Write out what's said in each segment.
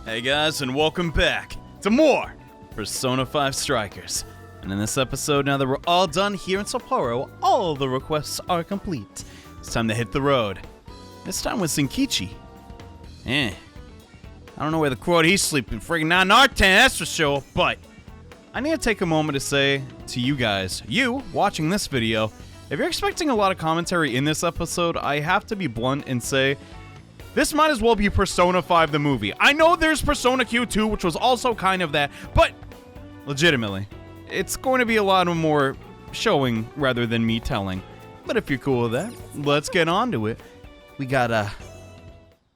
Hey guys, and welcome back to more Persona 5 Strikers. And in this episode, now that we're all done here in Sapporo, all the requests are complete. It's time to hit the road. This time with Senkichi. I don't know where the crowd he's sleeping, friggin' not in our tent, that's for sure, but I need to take a moment to say to you guys, you watching this video, if you're expecting a lot of commentary in this episode, I have to be blunt and say, this might as well be Persona 5 the movie. I know there's Persona Q2, which was also kind of that, but legitimately, it's going to be a lot more showing rather than me telling. But if you're cool with that, let's get on to it. We got a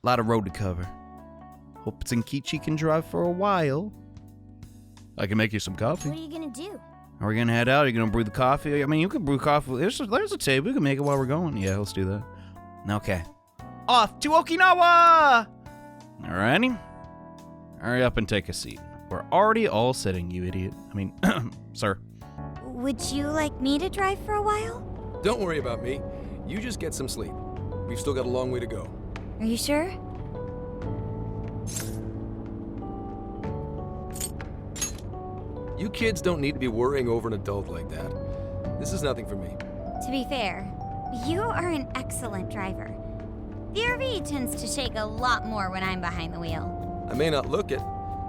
lot of road to cover. Hope Senkichi can drive for a while. I can make you some coffee. What are you gonna do? Are we gonna head out? Are you gonna brew the coffee? I mean, you can brew coffee. There's a table. We can make it while we're going. Yeah, let's do that. Okay. Off to Okinawa! Alrighty. Hurry up and take a seat. We're already all sitting, you idiot. I mean, sir. Would you like me to drive for a while? Don't worry about me. You just get some sleep. We've still got a long way to go. Are you sure? You kids don't need to be worrying over an adult like that. This is nothing for me. To be fair, you are an excellent driver. The RV tends to shake a lot more when I'm behind the wheel. I may not look it,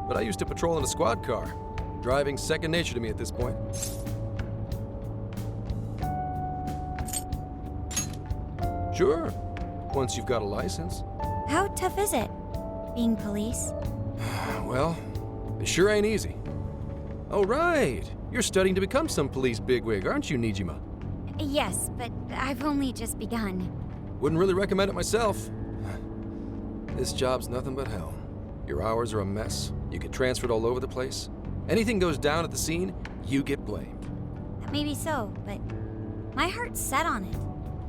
but I used to patrol in a squad car. Driving's second nature to me at this point. Sure, once you've got a license. How tough is it, being police? Well, it sure ain't easy. Oh, right. You're studying to become some police bigwig, aren't you, Nijima? Yes, but I've only just begun. Wouldn't really recommend it myself. This job's nothing but hell. Your hours are a mess. You get transferred all over the place. Anything goes down at the scene, you get blamed. That may be so, but my heart's set on it,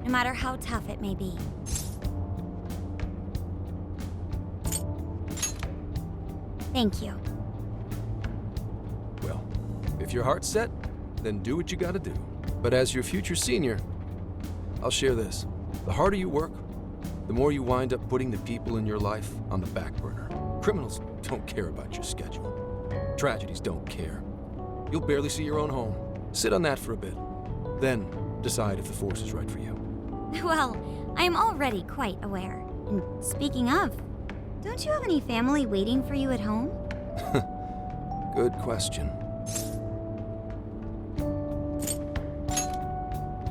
no matter how tough it may be. Thank you. Well, if your heart's set, then do what you gotta do. But as your future senior, I'll share this. The harder you work, the more you wind up putting the people in your life on the back burner. Criminals don't care about your schedule. Tragedies don't care. You'll barely see your own home. Sit on that for a bit. Then decide if the force is right for you. Well, I am already quite aware. And speaking of, don't you have any family waiting for you at home? Good question.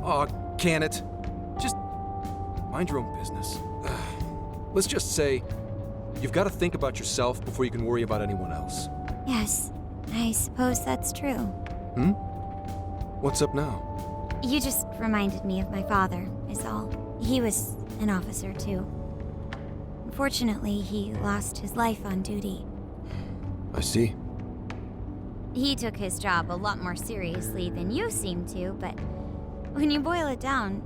Aw, can it? Just mind your own business. Let's just say you've got to think about yourself before you can worry about anyone else. Yes, I suppose that's true. What's up now? You just reminded me of my father, is all. He was an officer, too. Unfortunately, he lost his life on duty. I see. He took his job a lot more seriously than you seem to, but when you boil it down,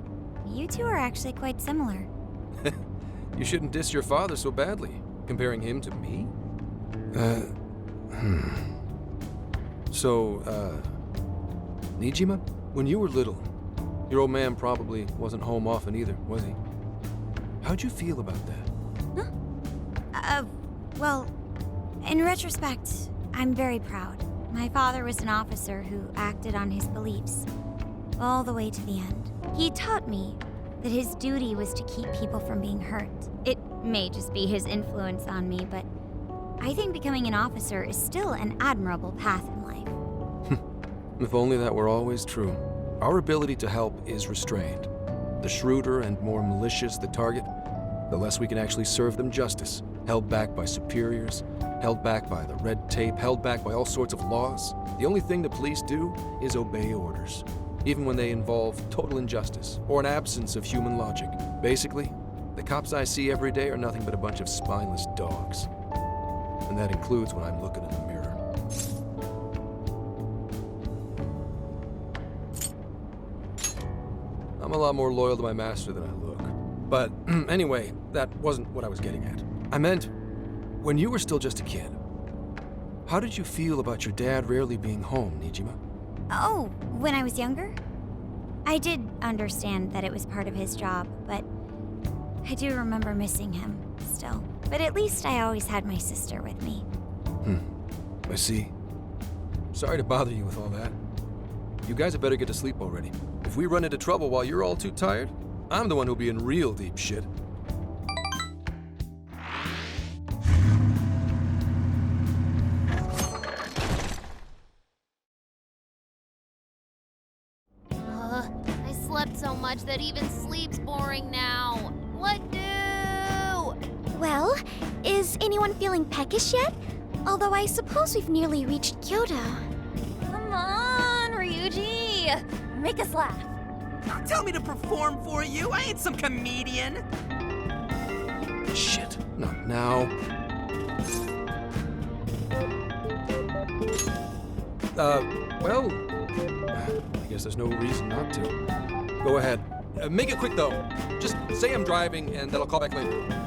you two are actually quite similar. You shouldn't diss your father so badly, comparing him to me. So, Nijima, when you were little, your old man probably wasn't home often either, was he? How'd you feel about that? Well, in retrospect, I'm very proud. My father was an officer who acted on his beliefs all the way to the end. He taught me that his duty was to keep people from being hurt. It may just be his influence on me, but I think becoming an officer is still an admirable path in life. If only that were always true. Our ability to help is restrained. The shrewder and more malicious the target, the less we can actually serve them justice. Held back by superiors, held back by the red tape, held back by all sorts of laws. The only thing the police do is obey orders, even when they involve total injustice or an absence of human logic. Basically, the cops I see every day are nothing but a bunch of spineless dogs. And that includes when I'm looking in the mirror. I'm a lot more loyal to my master than I look. But anyway, that wasn't what I was getting at. I meant, when you were still just a kid, how did you feel about your dad rarely being home, Nijima? Oh, when I was younger? I did understand that it was part of his job, but I do remember missing him still. but at least I always had my sister with me. I see. Sorry to bother you with all that. You guys had better get to sleep already. If we run into trouble while you're all too tired, I'm the one who'll be in real deep shit. I slept so much that even sleep's boring now. What do? Well, is anyone feeling peckish yet? Although I suppose we've nearly reached Kyoto. Come on, Ryuji. Make us laugh. Don't tell me to perform for you. I ain't some comedian. Shit, not now. Well, I guess there's no reason not to. Go ahead. Make it quick, though. Just say I'm driving, and then I'll call back later.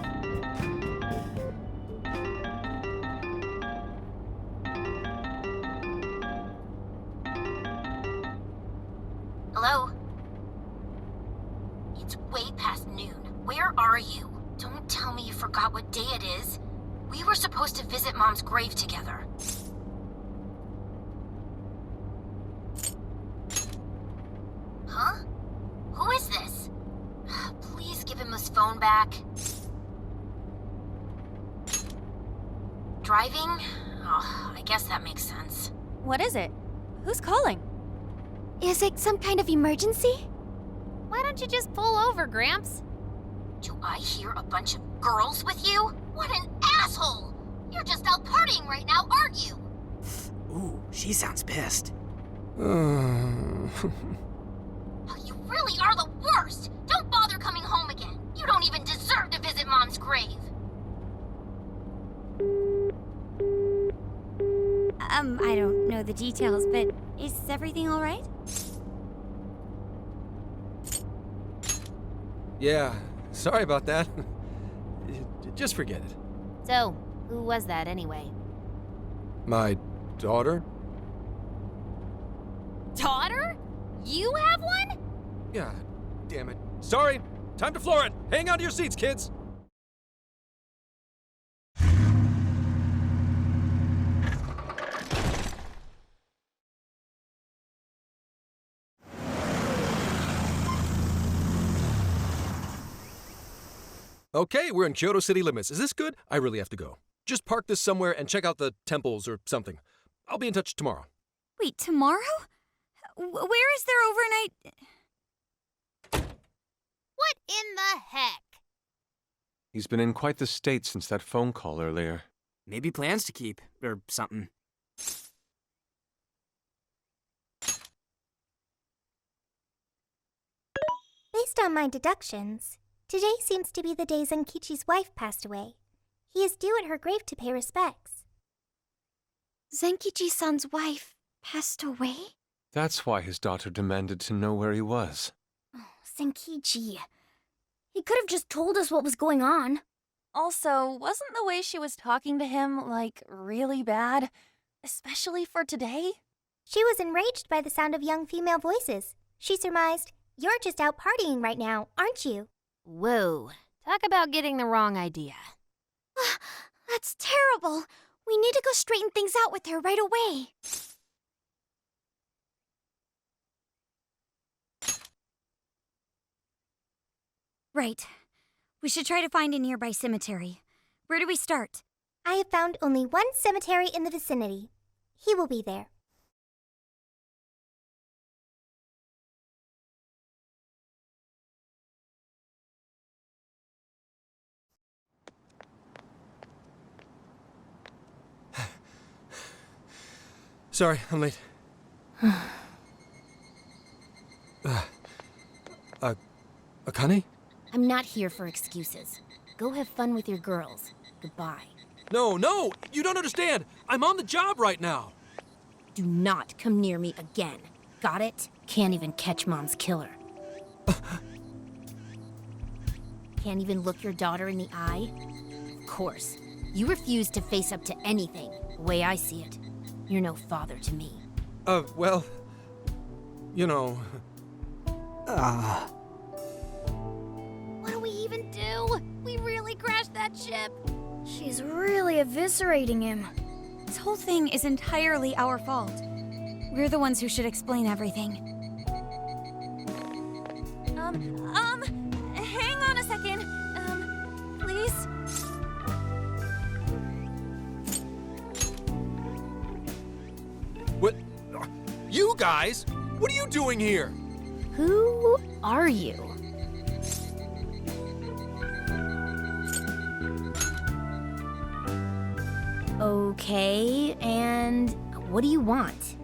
Hello? It's way past noon. Where are you? Don't tell me you forgot what day it is. We were supposed to visit Mom's grave together. Huh? Who is this? Please give him his phone back. Driving? Oh, I guess that makes sense. What is it? Who's calling? Is it some kind of emergency? Why don't you just pull over, Gramps? Do I hear a bunch of girls with you? What an asshole! You're just out partying right now, aren't you? Ooh, she sounds pissed. You really are the worst! Don't bother coming home again. You don't even deserve to visit Mom's grave. I don't know the details, but is everything all right? Yeah, sorry about that. Just forget it. So, who was that anyway? My daughter? Daughter? You have one? Yeah, damn it. Sorry, time to floor it. Hang on to your seats, kids. Okay, we're in Kyoto city limits. Is this good? I really have to go. Just park this somewhere and check out the temples or something. I'll be in touch tomorrow. Wait, tomorrow? Where is there overnight? What in the heck? He's been in quite the state since that phone call earlier. Maybe plans to keep, or something. Based on my deductions, today seems to be the day Zenkichi's wife passed away. He is due at her grave to pay respects. Zenkichi-san's wife passed away? That's why his daughter demanded to know where he was. Oh, Zenkichi. He could have just told us what was going on. Also, wasn't the way she was talking to him, like, really bad? Especially for today? She was enraged by the sound of young female voices. She surmised, "You're just out partying right now, aren't you?" Whoa. Talk about getting the wrong idea. That's terrible. We need to go straighten things out with her right away. Right. We should try to find a nearby cemetery. Where do we start? I have found only one cemetery in the vicinity. He will be there. Sorry, I'm late. Akane? I'm not here for excuses. Go have fun with your girls. Goodbye. No, you don't understand. I'm on the job right now. Do not come near me again. Got it? Can't even catch Mom's killer. Can't even look your daughter in the eye? Of course. You refuse to face up to anything, the way I see it. You're no father to me. Well, you know... What do we even do? We really crashed that ship. She's really eviscerating him. This whole thing is entirely our fault. We're the ones who should explain everything. Hang on a second. Please? What? You guys? What are you doing here? Who are you? Okay, and what do you want?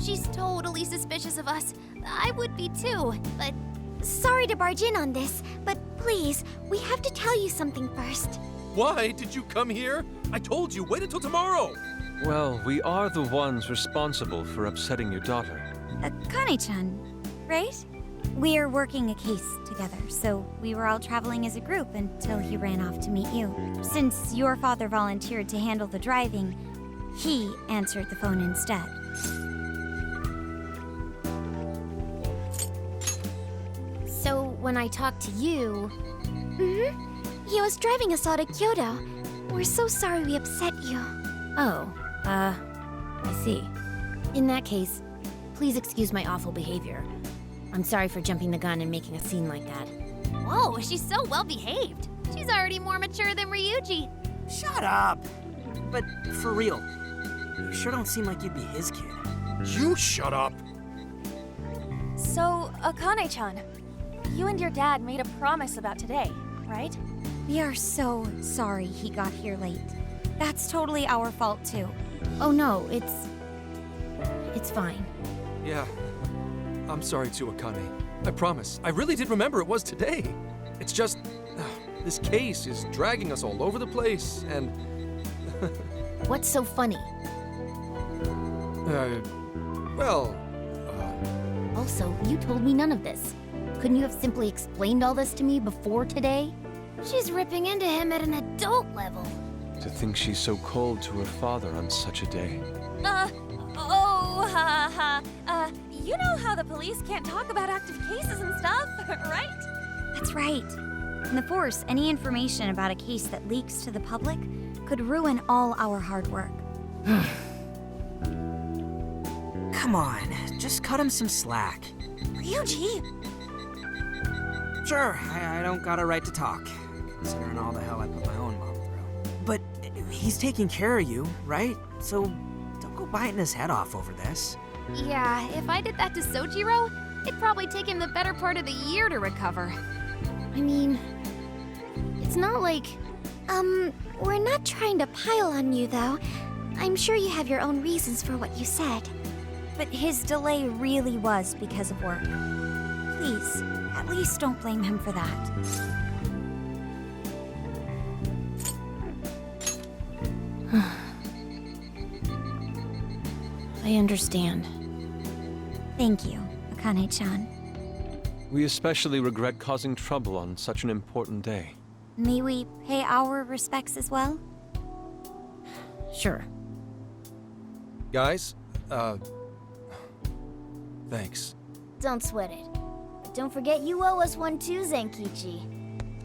She's totally suspicious of us. I would be too, but... Sorry to barge in on this, but please, we have to tell you something first. Why did you come here? I told you, wait until tomorrow. Well, we are the ones responsible for upsetting your daughter. Akane-chan, right? We're working a case together, so we were all traveling as a group until he ran off to meet you. Since your father volunteered to handle the driving, he answered the phone instead. So when I talked to you, He was driving us all to Kyoto. We're so sorry we upset you. I see. In that case, please excuse my awful behavior. I'm sorry for jumping the gun and making a scene like that. Whoa, she's so well behaved. She's already more mature than Ryuji. Shut up. But for real, you sure don't seem like you'd be his kid. You shut up. So, Akane-chan, you and your dad made a promise about today, right? We are so sorry he got here late. That's totally our fault, too. Oh no, it's fine. Yeah. I'm sorry too, Akane. I promise. I really did remember it was today. It's just... this case is dragging us all over the place, and... What's so funny? Well... Also, you told me none of this. Couldn't you have simply explained all this to me before today? She's ripping into him at an adult level. To think she's so cold to her father on such a day. You know how the police can't talk about active cases and stuff, right? That's right. In the Force, any information about a case that leaks to the public could ruin all our hard work. Come on, just cut him some slack. Ryuji! Sure, I don't got a right to talk, considering all the hell I put my own mom through. But he's taking care of you, right? So don't go biting his head off over this. Yeah, if I did that to Sojiro, it'd probably take him the better part of the year to recover. I mean, it's not like... We're not trying to pile on you, though. I'm sure you have your own reasons for what you said. But his delay really was because of work. Please, at least don't blame him for that. I understand. Thank you, Akane-chan. We especially regret causing trouble on such an important day. May we pay our respects as well? Sure. Guys, thanks. Don't sweat it. But don't forget you owe us one too, Zenkichi.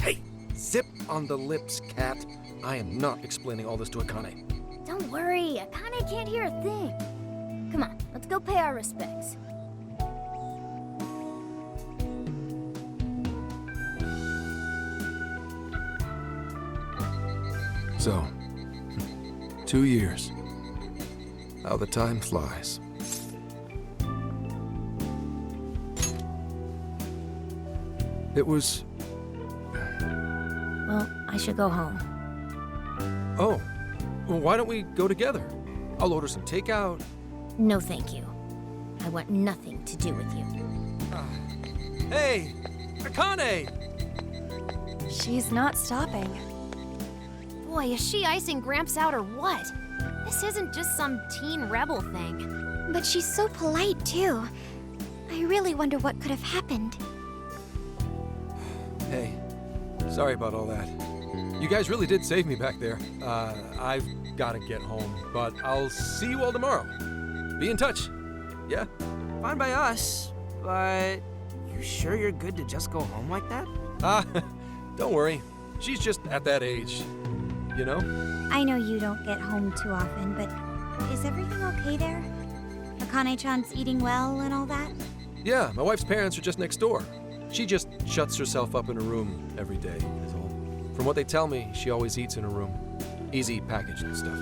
Hey, zip on the lips, cat. I am not explaining all this to Akane. Don't worry, Akane can't hear a thing. Come on, let's go pay our respects. So, 2 years. How the time flies. It was... Well, I should go home. Oh, well, why don't we go together? I'll order some takeout. No, thank you. I want nothing to do with you. Hey, Akane! She's not stopping. Boy, is she icing Gramps out or what? This isn't just some teen rebel thing. But she's so polite, too. I really wonder what could have happened. Hey, sorry about all that. You guys really did save me back there. I've got to get home, but I'll see you all tomorrow. Be in touch. Yeah? Fine by us, but you sure you're good to just go home like that? Don't worry. She's just at that age. you know? I know you don't get home too often, but is everything okay there? Akane-chan's eating well and all that? Yeah, my wife's parents are just next door. She just shuts herself up in her room every day, is all. From what they tell me, she always eats in her room. Easy packaged and stuff.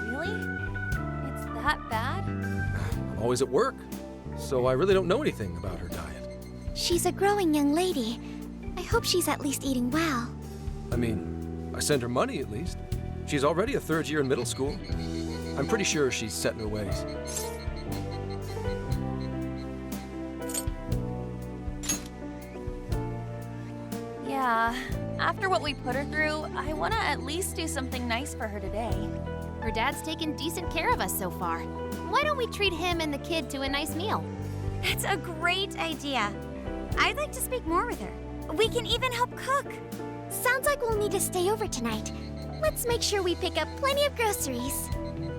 Really? It's that bad? I'm always at work, so I really don't know anything about her diet. She's a growing young lady. I hope she's at least eating well. I mean, I send her money at least. She's already a third year in middle school. I'm pretty sure she's set in her ways. Yeah. After what we put her through, I want to at least do something nice for her today. Her dad's taken decent care of us so far. Why don't we treat him and the kid to a nice meal? That's a great idea. I'd like to speak more with her. We can even help cook. Sounds like we'll need to stay over tonight. Let's make sure we pick up plenty of groceries.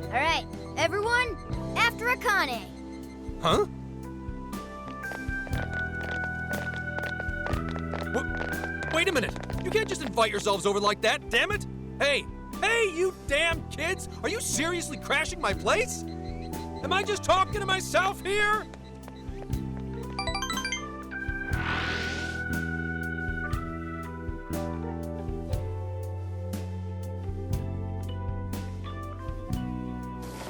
All right, everyone, after Akane. Huh? Wait a minute! You can't just invite yourselves over like that, damn it! Hey! Hey, you damn kids! Are you seriously crashing my place? Am I just talking to myself here?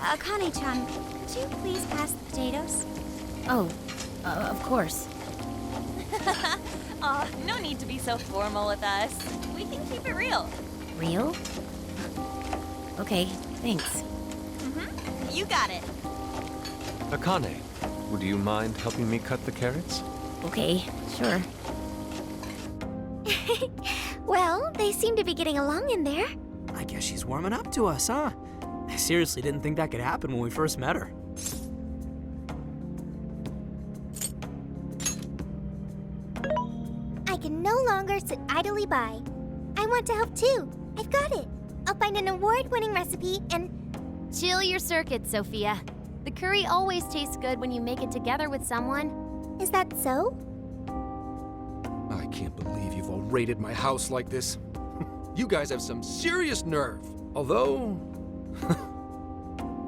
Akane-chan, could you please pass the potatoes? Oh, of course. Aw, no need to be so formal with us. We can keep it real. Real? Okay, thanks. You got it. Akane, would you mind helping me cut the carrots? Okay, sure. Well, they seem to be getting along in there. I guess she's warming up to us, huh? I seriously didn't think that could happen when we first met her. I can no longer sit idly by. I want to help too. I've got it. I'll find an award-winning recipe and... Chill your circuit, Sophia. The curry always tastes good when you make it together with someone. Is that so? I can't believe you've all raided my house like this. You guys have some serious nerve. Although...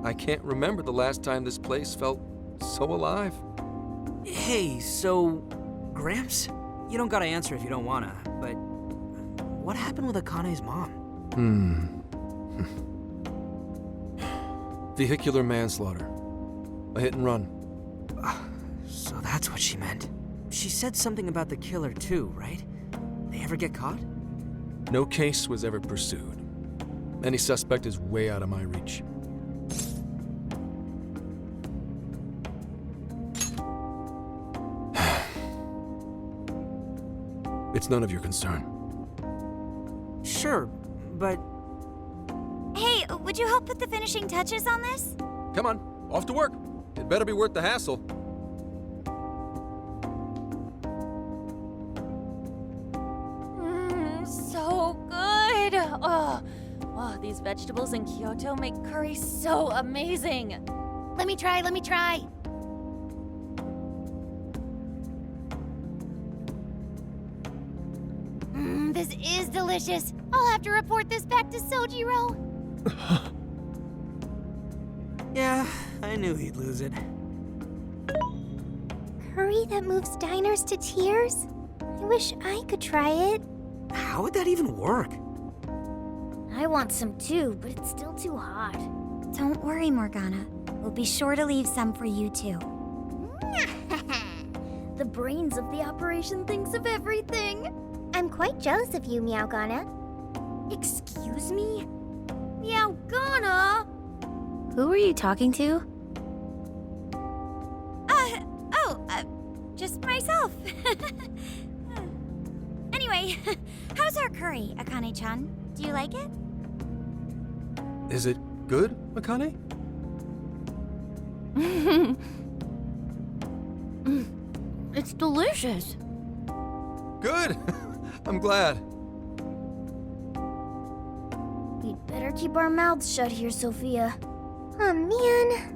I can't remember the last time this place felt so alive. Hey, so... Gramps? You don't gotta answer if you don't wanna, but... What happened with Akane's mom? Vehicular manslaughter. A hit and run. So that's what she meant. She said something about the killer too, right? They ever get caught? No case was ever pursued. Any suspect is way out of my reach. It's none of your concern. Sure, but... Hey, would you help put the finishing touches on this? Come on, off to work. It better be worth the hassle. So good. Oh, these vegetables in Kyoto make curry so amazing. Let me try. This is delicious. I'll have to report this back to Sojiro. Yeah, I knew he'd lose it. Curry that moves diners to tears? I wish I could try it. How would that even work? I want some too, but it's still too hot. Don't worry, Morgana. We'll be sure to leave some for you too. The brains of the operation thinks of everything. I'm quite jealous of you, Meowgana. Excuse me? Meowgana? Who are you talking to? Just myself. Anyway, how's our curry, Akane-chan? Do you like it? Is it good, Akane? It's delicious. Good! I'm glad. We'd better keep our mouths shut here, Sophia. Oh, man.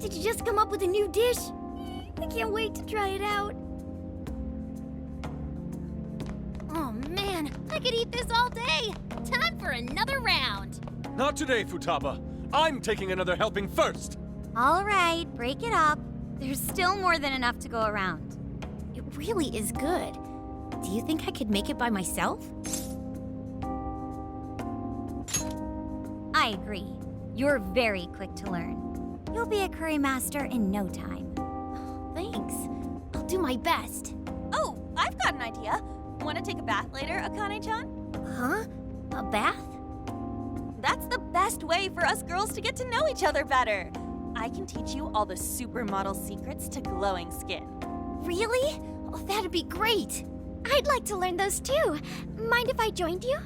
Did you just come up with a new dish? I can't wait to try it out. Oh man, I could eat this all day. Time for another round. Not today, Futaba. I'm taking another helping first. All right, break it up. There's still more than enough to go around. It really is good. Do you think I could make it by myself? I agree. You're very quick to learn. You'll be a curry master in no time. Thanks. I'll do my best. Oh, I've got an idea. Want to take a bath later, Akane-chan? Huh? A bath? That's the best way for us girls to get to know each other better. I can teach you all the supermodel secrets to glowing skin. Really? Oh, that'd be great. I'd like to learn those too. Mind if I joined you?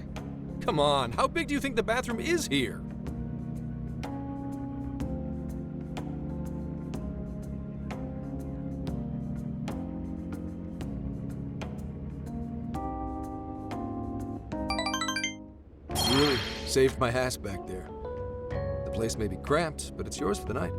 Come on, how big do you think the bathroom is here? Really saved my ass back there. The place may be cramped, but it's yours for the night.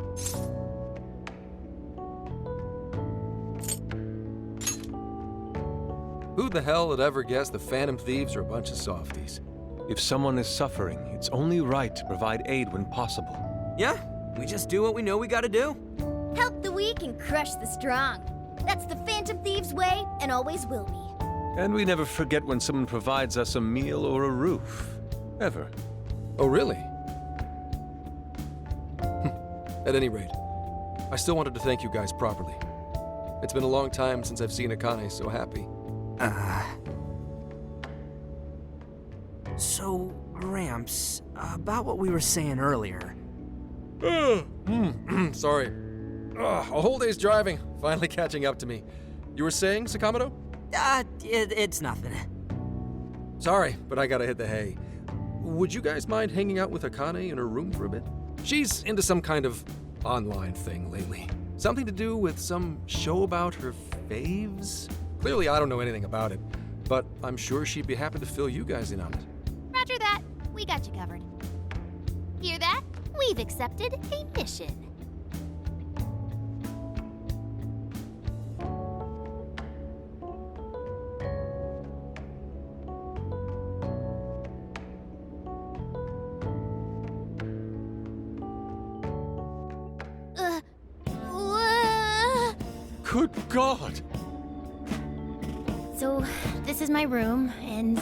Who the hell would ever guess the Phantom Thieves are a bunch of softies? If someone is suffering, it's only right to provide aid when possible. Yeah, we just do what we know we gotta do. Help the weak and crush the strong. That's the Phantom Thieves' way and always will be. And we never forget when someone provides us a meal or a roof. Ever. Oh, really? At any rate, I still wanted to thank you guys properly. It's been a long time since I've seen Akane so happy. So, Gramps, about what we were saying earlier. Sorry. A whole day's driving, finally catching up to me. You were saying, Sakamoto? It's nothing. Sorry, but I gotta hit the hay. Would you guys mind hanging out with Akane in her room for a bit? She's into some kind of online thing lately. Something to do with some show about her faves? Clearly, I don't know anything about it, but I'm sure she'd be happy to fill you guys in on it. Roger that. We got you covered. Hear that? We've accepted a mission. Good God! So, this is my room, and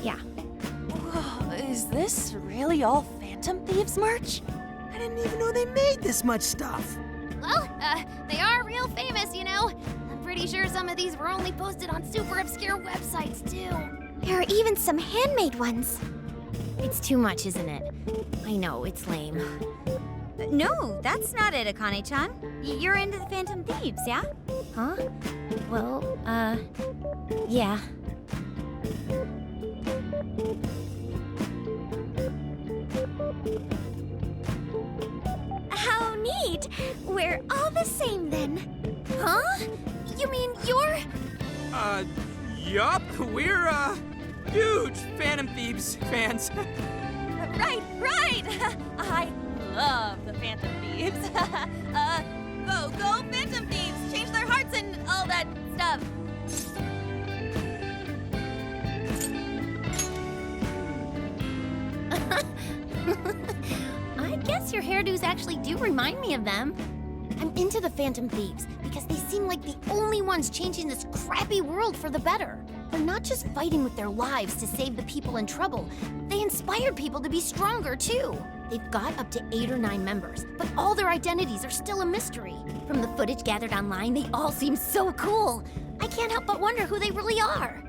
yeah. Whoa, is this really all Phantom Thieves merch? I didn't even know they made this much stuff. Well, they are real famous, you know. I'm pretty sure some of these were only posted on super obscure websites, too. There are even some handmade ones. It's too much, isn't it? I know, it's lame. No, that's not it, Akane-chan. You're into the Phantom Thieves, yeah? Huh? Well, yeah. How neat! We're all the same then. Huh? You mean you're... Yup, we're, huge Phantom Thieves fans. Right! I love the Phantom Thieves. Go Phantom Thieves! Change their hearts and all that stuff. I guess your hairdos actually do remind me of them. I'm into the Phantom Thieves because they seem like the only ones changing this crappy world for the better. They're not just fighting with their lives to save the people in trouble. They inspire people to be stronger, too. They've got up to 8 or 9 members, but all their identities are still a mystery. From the footage gathered online, they all seem so cool. I can't help but wonder who they really are.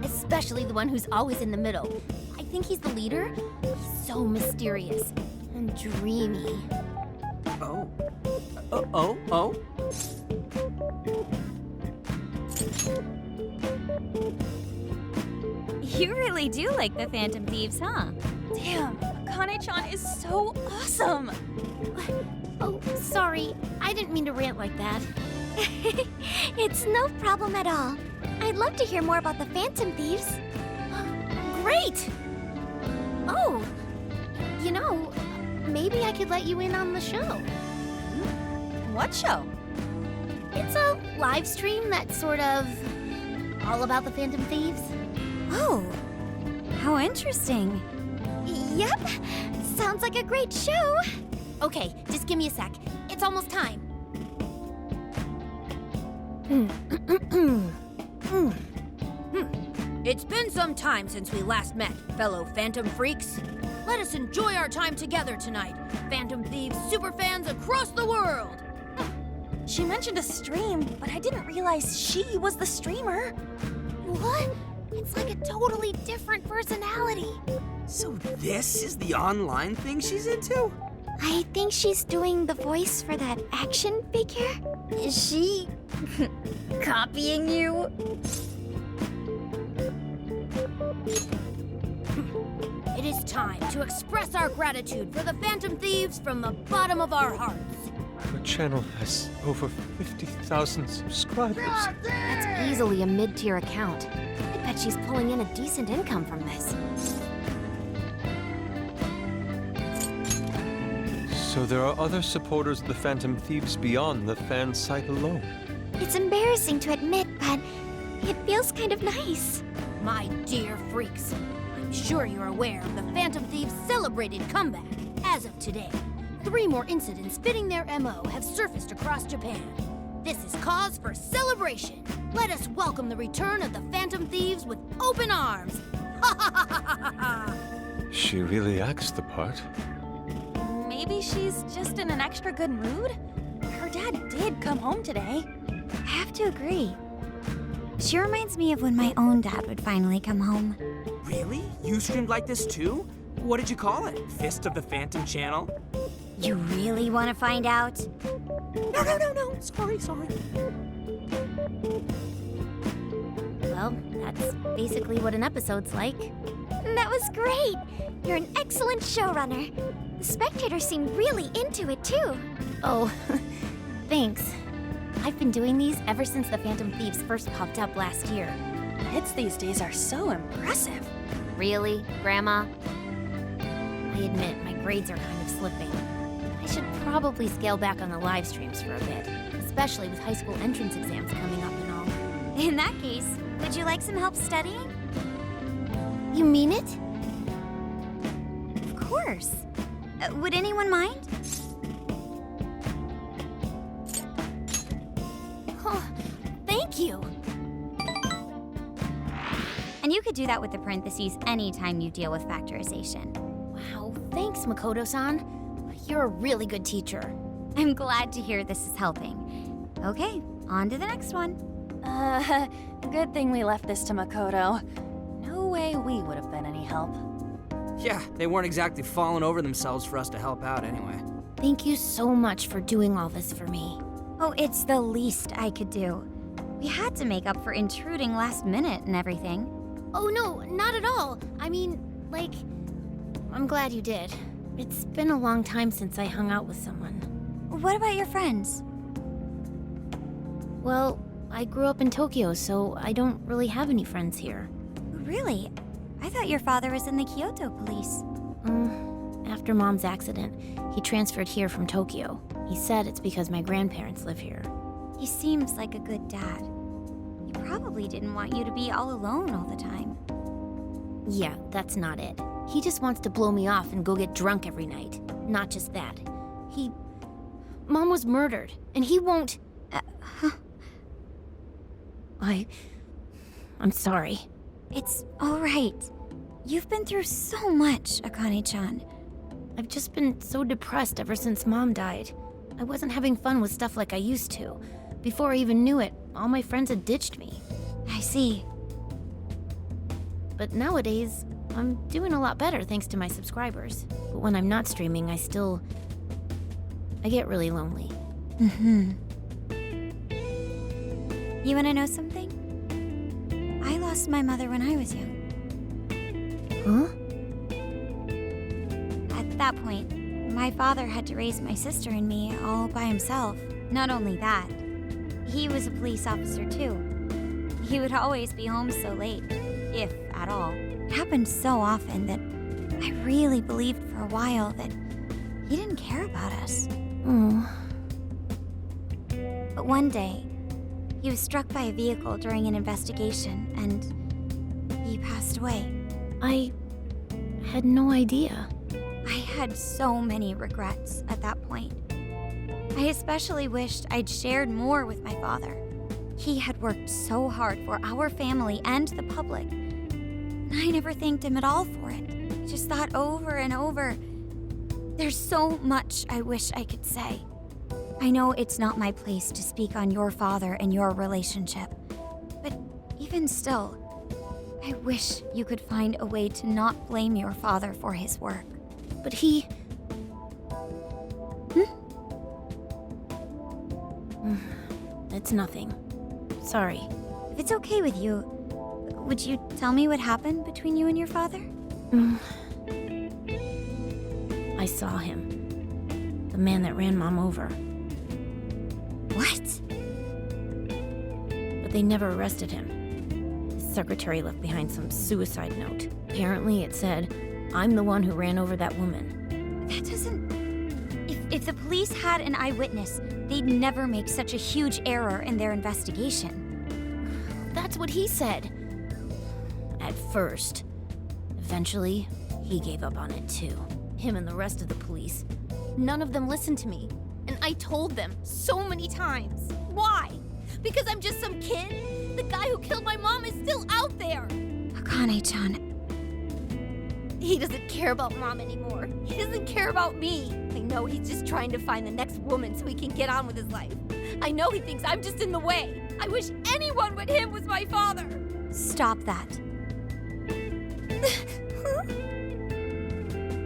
Especially the one who's always in the middle. I think he's the leader. He's so mysterious and dreamy. Oh? You really do like the Phantom Thieves, huh? Damn, Akane-chan is so awesome. Oh, sorry. I didn't mean to rant like that. It's no problem at all. I'd love to hear more about the Phantom Great! Oh, you know, maybe I could let you in on the show. What show? It's a live stream that's sort of all about the Phantom Thieves. Oh, how interesting. Yep, sounds like a great show. Okay, just give me a sec. It's almost time. It's been some time since we last met, fellow Phantom Freaks. Let us enjoy our time together tonight, Phantom Thieves superfans across the world. She mentioned a stream, but I didn't realize she was the streamer. What? It's like a totally different personality. So this is the online thing she's into? I think she's doing the voice for that action figure. Is she copying you? It is time to express our gratitude for the Phantom Thieves from the bottom of our hearts. Her channel has over 50,000 subscribers. That's easily a mid-tier account. I bet she's pulling in a decent income from this. So there are other supporters of the Phantom Thieves beyond the fan site alone. It's embarrassing to admit, but it feels kind of nice. My dear freaks, I'm sure you're aware of the Phantom Thieves' celebrated comeback. As of today, 3 more incidents fitting their MO have surfaced across Japan. This is cause for celebration. Let us welcome the return of the Phantom Thieves with open arms. Ha ha ha ha ha ha! She really acts the part. Maybe she's just in an extra good mood? Her dad did come home today. I have to agree. She reminds me of when my own dad would finally come home. Really? You streamed like this too? What did you call it? Fist of the Phantom channel? You really want to find out? No. Sorry. Well, that's basically what an episode's like. That was great. You're an excellent showrunner. The spectators seem really into it too. Oh, thanks. I've been doing these ever since the Phantom Thieves first popped up last year. Hits these days are so impressive. Really, Grandma? I admit, my grades are kind of slipping. I should probably scale back on the live streams for a bit, especially with high school entrance exams coming up and all. In that case, would you like some help studying? You mean it? Of course. Would anyone mind? Oh, thank you. And you could do that with the parentheses anytime you deal with factorization. Wow, thanks, Makoto-san. You're a really good teacher. I'm glad to hear this is helping. Okay, on to the next one. Good thing we left this to Makoto. No way we would have been any help. Yeah, they weren't exactly falling over themselves for us to help out anyway. Thank you so much for doing all this for me. Oh, it's the least I could do. We had to make up for intruding last minute and everything. Oh no, not at all. I mean, like, I'm glad you did. It's been a long time since I hung out with someone. What about your friends? Well, I grew up in Tokyo, so I don't really have any friends here. Really? I thought your father was in the Kyoto police. After Mom's accident, he transferred here from Tokyo. He said it's because my grandparents live here. He seems like a good dad. He probably didn't want you to be all alone all the time. Yeah, that's not it. He just wants to blow me off and go get drunk every night. Not just that. Mom was murdered, and he won't... I'm sorry. It's all right. You've been through so much, Akane-chan. I've just been so depressed ever since Mom died. I wasn't having fun with stuff like I used to. Before I even knew it, all my friends had ditched me. I see. But nowadays, I'm doing a lot better thanks to my subscribers. But when I'm not streaming, I get really lonely. You wanna know something? I lost my mother when I was young. Huh? At that point, my father had to raise my sister and me all by himself. Not only that, he was a police officer too. He would always be home so late, if at all. It happened so often that I really believed for a while that He didn't care about us. Oh. But one day, he was struck by a vehicle during an investigation, and he passed away. I had no idea. I had so many regrets at that point. I especially wished I'd shared more with my father. He had worked so hard for our family and the public, and I never thanked him at all for it. I just thought over and over, there's so much I wish I could say. I know it's not my place to speak on your father and your relationship, but even still, I wish you could find a way to not blame your father for his work. But he... It's nothing. Sorry. If it's okay with you, would you tell me what happened between you and your father? I saw him. The man that ran Mom over. What? But they never arrested him. His secretary left behind some suicide note. Apparently it said, "I'm the one who ran over that woman." That doesn't... If the police had an eyewitness, they'd never make such a huge error in their investigation. That's what he said. At first. Eventually, he gave up on it too. Him and the rest of the police. None of them listened to me. And I told them so many times. Why? Because I'm just some kid? The guy who killed my mom is still out there! Akane-chan, He doesn't care about Mom anymore. He doesn't care about me. I know he's just trying to find the next woman so he can get on with his life. I know he thinks I'm just in the way. I wish anyone but him was my father. stop that.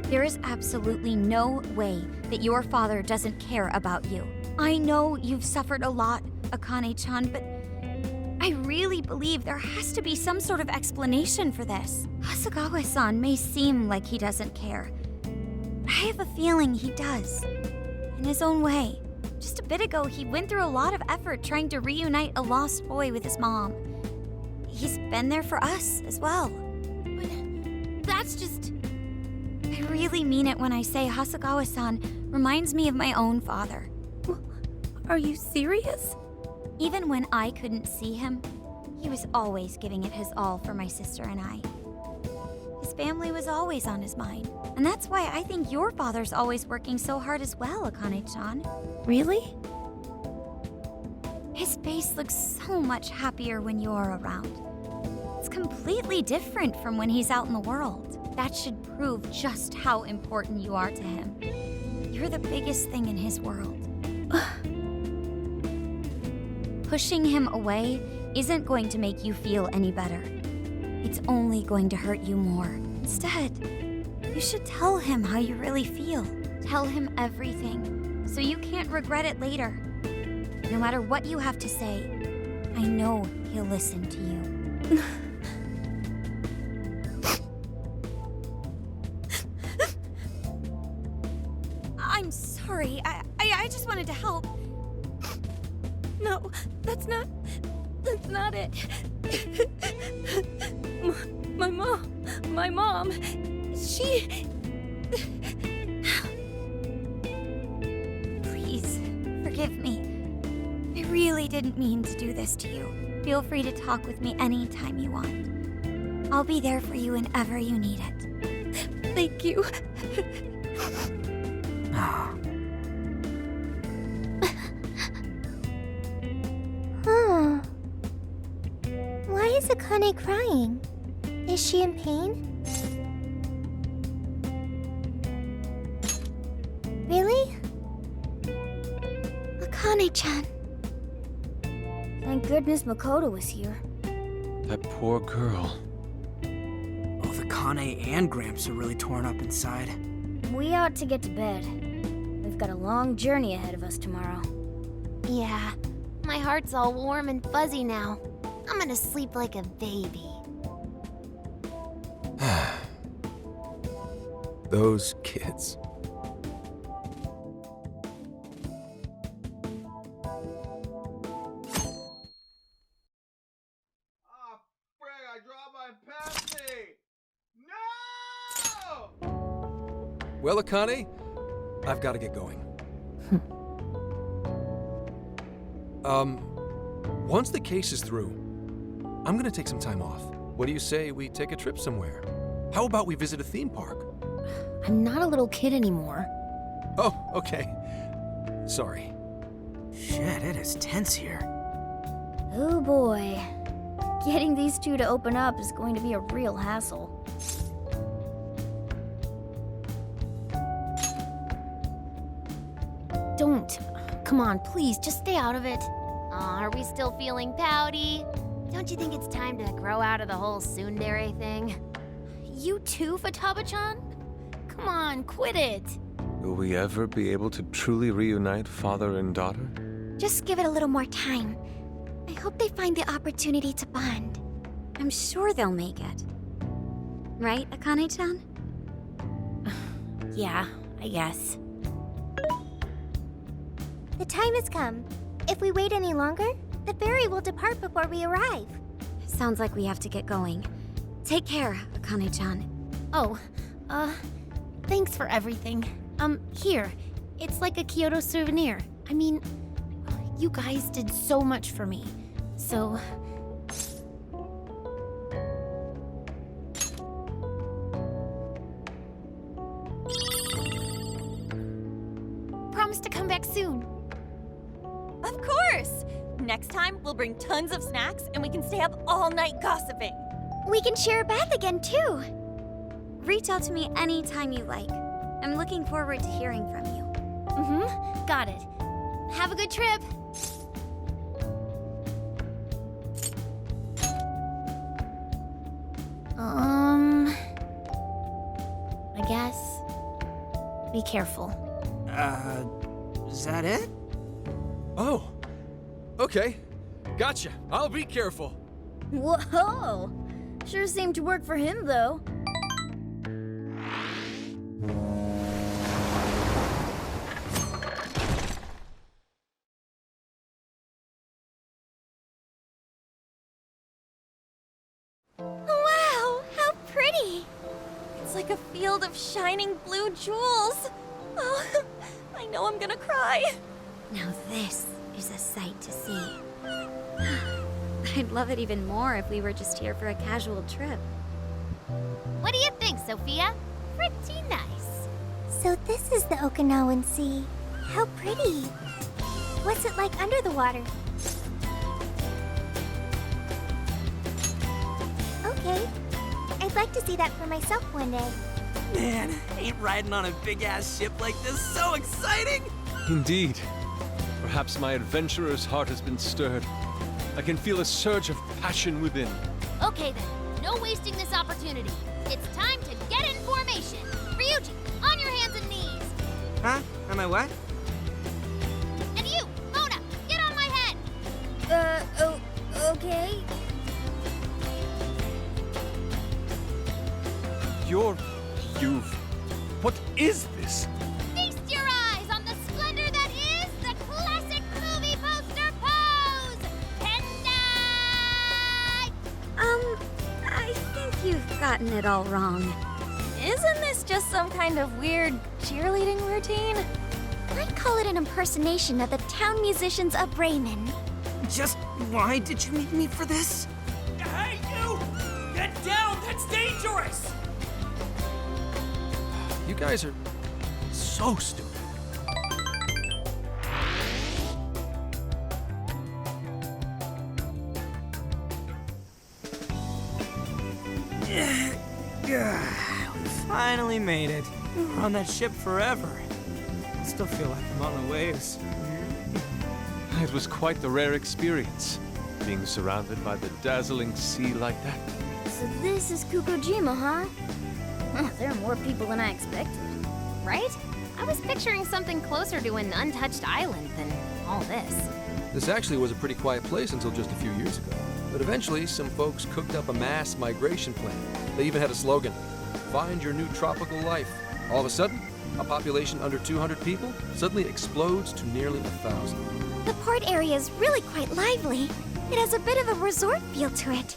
There is absolutely no way that your father doesn't care about you. I know you've suffered a lot, Akane-chan, but I really believe there has to be some sort of explanation for this. Hasegawa-san may seem like he doesn't care. I have a feeling he does. In his own way. Just a bit ago, he went through a lot of effort trying to reunite a lost boy with his mom. He's been there for us as well. But that's just... I really mean it when I say Hasegawa-san reminds me of my own father. Are you serious? Even when I couldn't see him, he was always giving it his all for my sister and I. His family was always on his mind. And that's why I think your father's always working so hard as well, Akane-chan. Really? His face looks so much happier when you're around. It's completely different from when he's out in the world. That should prove just how important you are to him. You're the biggest thing in his world. Pushing him away isn't going to make you feel any better. It's only going to hurt you more. Instead, you should tell him how you really feel. Tell him everything, so you can't regret it later. No matter what you have to say, I know he'll listen to you. I'm sorry. I just wanted to help. No, that's not it. My mom, she... Please, forgive me. I really didn't mean to do this to you. Feel free to talk with me anytime you want. I'll be there for you whenever you need it. Thank you. Huh. Why is Akane crying? Is she in pain? Really? Akane-chan. Thank goodness Makoto was here. That poor girl. Both Akane and Gramps are really torn up inside. We ought to get to bed. We've got a long journey ahead of us tomorrow. Yeah, my heart's all warm and fuzzy now. I'm gonna sleep like a baby. Those kids. I dropped my Pepsi! No! Well, Akane, I've got to get going. Once the case is through, I'm gonna take some time off. What do you say we take a trip somewhere? How about we visit a theme park? I'm not a little kid anymore. Oh, okay. Sorry. Shit, it is tense here. Oh boy. Getting these two to open up is going to be a real hassle. Don't. Come on, please, just stay out of it. Aw, are we still feeling pouty? Don't you think it's time to grow out of the whole tsundere thing? You too, Futaba-chan? Come on, quit it. Will we ever be able to truly reunite father and daughter? Just give it a little more time. I hope they find the opportunity to bond. I'm sure they'll make it. Right, Akane-chan? Yeah, I guess. The time has come. If we wait any longer, the ferry will depart before we arrive. Sounds like we have to get going. Take care, Akane-chan. Oh, thanks for everything. Here. It's like a Kyoto souvenir. I mean, you guys did so much for me. So... Promise to come back soon. Of course! Next time, we'll bring tons of snacks and we can stay up all night gossiping. We can share a bath again, too. Reach out to me anytime you like. I'm looking forward to hearing from you. Mm-hmm. Got it. Have a good trip. I guess. Be careful. Is that it? Oh, okay. Gotcha. I'll be careful. Whoa! Sure seemed to work for him, though. Wow, how pretty! It's like a field of shining blue jewels. Oh, I know I'm gonna cry. Now this is a sight to see. I'd love it even more if we were just here for a casual trip. What do you think, Sophia? Pretty nice. So this is the Okinawan Sea. How pretty. What's it like under the water? Okay. I'd like to see that for myself one day. Man, ain't riding on a big-ass ship like this so exciting? Indeed. Perhaps my adventurer's heart has been stirred. I can feel a surge of passion within. Okay then, no wasting this opportunity. It's time to get in formation. Ryuji, on your hands and knees. Huh? Am I what? And you, Mona, get on my head. Okay. What is this? Feast your eyes on the splendor that is the classic movie poster pose! Tendai! I think you've gotten it all wrong. Isn't this just some kind of weird cheerleading routine? I'd call it an impersonation of the town musicians of Raymond. Just why did you need me for this? Hey, you! Get down! That's dangerous! You guys are so stupid. We finally made it. We were on that ship forever. I still feel like I'm on the waves. It was quite the rare experience, being surrounded by the dazzling sea like that. So this is Kukujima, huh? There are more people than I expected. Right? I was picturing something closer to an untouched island than all this. This actually was a pretty quiet place until just a few years ago. But eventually, some folks cooked up a mass migration plan. They even had a slogan, "Find your new tropical life." All of a sudden, a population under 200 people suddenly explodes to nearly 1,000. The port area is really quite lively. It has a bit of a resort feel to it.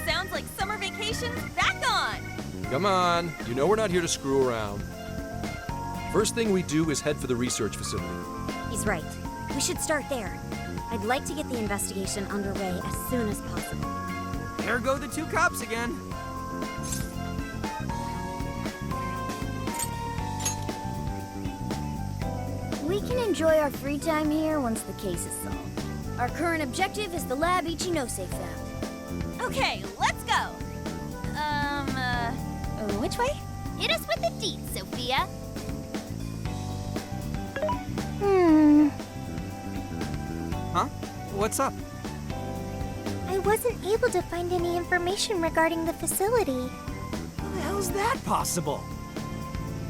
Sounds like summer vacation's back on. Come on, you know we're not here to screw around. First thing we do is head for the research facility. He's right. We should start there. I'd like to get the investigation underway as soon as possible. There go the two cops again. We can enjoy our free time here once the case is solved. Our current objective is the lab Ichinose found. Okay, let's go. Which way? Hit us with the deets, Sophia. Huh? What's up? I wasn't able to find any information regarding the facility. How the hell's that possible?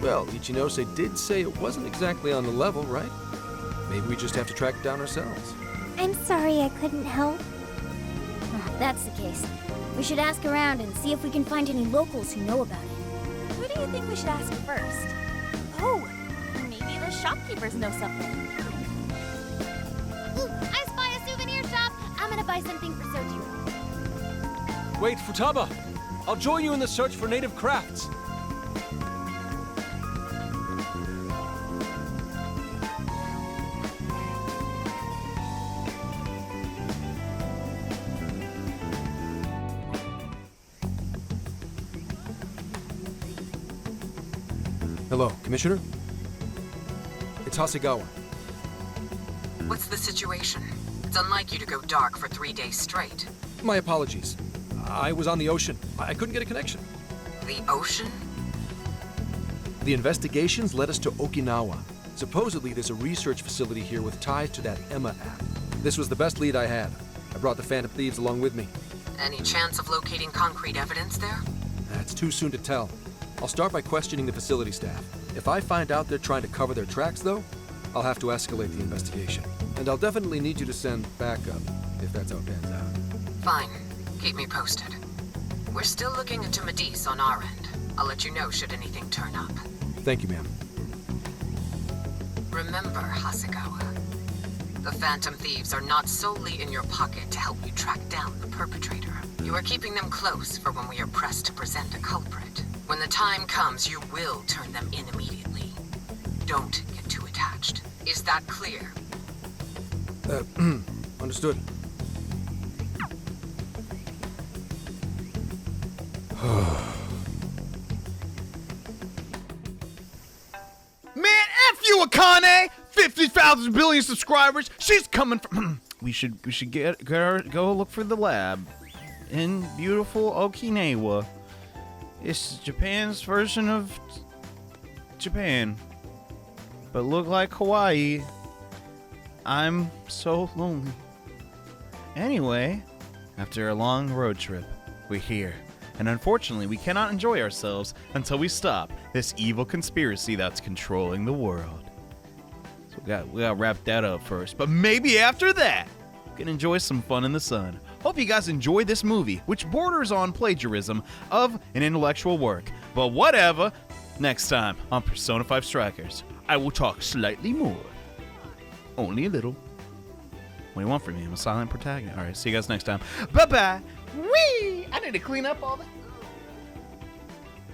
Well, Ichinose did say it wasn't exactly on the level, right? Maybe we just have to track it down ourselves. I'm sorry I couldn't help. If that's the case, we should ask around and see if we can find any locals who know about it. Who do you think we should ask first? Oh, maybe the shopkeepers know something. Ooh, I spy a souvenir shop. I'm gonna buy something for Soju. Wait, Futaba! I'll join you in the search for native crafts. Hello, Commissioner? It's Hasegawa. What's the situation? It's unlike you to go dark for 3 days straight. My apologies. I was on the ocean. I couldn't get a connection. The ocean? The investigations led us to Okinawa. Supposedly, there's a research facility here with ties to that Emma app. This was the best lead I had. I brought the Phantom Thieves along with me. Any chance of locating concrete evidence there? It's too soon to tell. I'll start by questioning the facility staff. If I find out they're trying to cover their tracks, though, I'll have to escalate the investigation. And I'll definitely need you to send backup, if that's how it pans out. Fine. Keep me posted. We're still looking into Medice on our end. I'll let you know should anything turn up. Thank you, ma'am. Remember, Hasegawa, the Phantom Thieves are not solely in your pocket to help you track down the perpetrator. You are keeping them close for when we are pressed to present a culprit. When the time comes, you will turn them in immediately. Don't get too attached. Is that clear? Understood. Man, F you, Akane! 50,000 billion subscribers. She's coming from. we should go look for the lab in beautiful Okinawa. It's Japan's version of Japan, but look like Hawaii. I'm so lonely. Anyway, after a long road trip, we're here. And unfortunately, we cannot enjoy ourselves until we stop this evil conspiracy that's controlling the world. So we gotta wrap that up first. But maybe after that, we can enjoy some fun in the sun. Hope you guys enjoyed this movie, which borders on plagiarism of an intellectual work. But whatever. Next time on Persona 5 Strikers, I will talk slightly more. Only a little. What do you want from me? I'm a silent protagonist. Alright, see you guys next time. Bye-bye. Whee! I need to clean up all that.